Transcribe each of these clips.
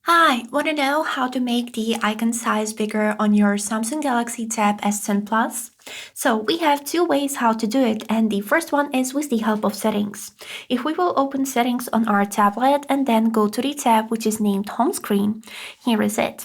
Hi, want to know how to make the icon size bigger on your Samsung Galaxy Tab S10 Plus? So we have two ways how to do it, and the first one is with the help of settings. If we will open settings on our tablet and then go to the tab which is named home screen, here is it.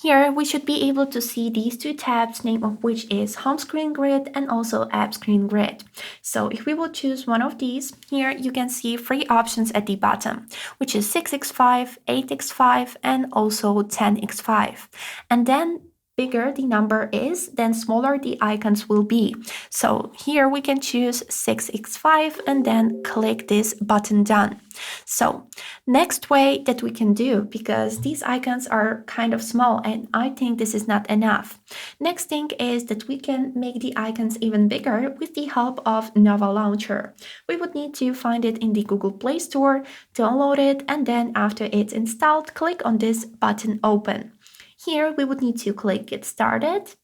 Here we should be able to see these two tabs, name of which is home screen grid and also app screen grid. So if we will choose one of these, here you can see three options at the bottom, which is 6x5, 8x5 and also 10x5. And then bigger the number is, then smaller the icons will be. So here we can choose 6x5 and then click this button done. So next way that we can do, because these icons are kind of small and I think this is not enough. Next thing is that we can make the icons even bigger with the help of Nova Launcher. We would need to find it in the Google Play Store, download it, and then after it's installed, click on this button open. Here we would need to click get started.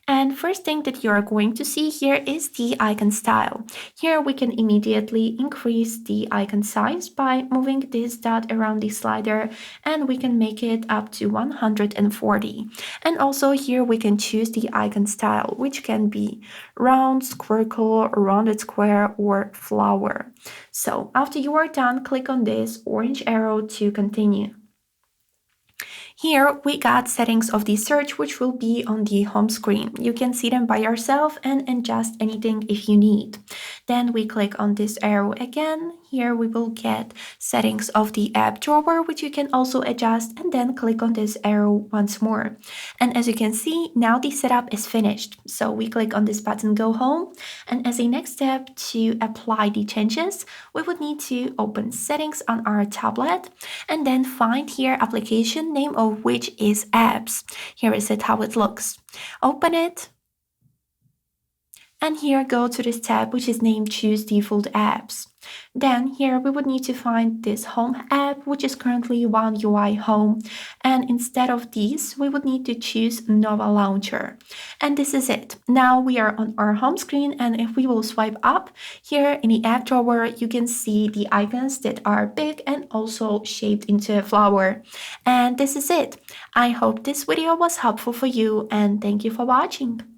And first thing that you are going to see here is the icon style. Here we can immediately increase the icon size by moving this dot around the slider, and we can make it up to 140. And also here we can choose the icon style, which can be round, squircle, rounded square, or flower. So after you are done, click on this orange arrow to continue. Here we got settings of the search, which will be on the home screen. You can see them by yourself and adjust anything if you need. Then we click on this arrow again. Here we will get settings of the app drawer, which you can also adjust, and then click on this arrow once more. And as you can see, now the setup is finished. So we click on this button go home, and as a next step to apply the changes, we would need to open settings on our tablet and then find here application name of which is apps. Here is it how it looks. Open it. And here go to this tab which is named choose default apps. Then here we would need to find this home app, which is currently One UI Home. And instead of these, we would need to choose Nova Launcher. And this is it. Now we are on our home screen, and if we will swipe up, here in the app drawer, you can see the icons that are big and also shaped into a flower. And this is it. I hope this video was helpful for you, and thank you for watching.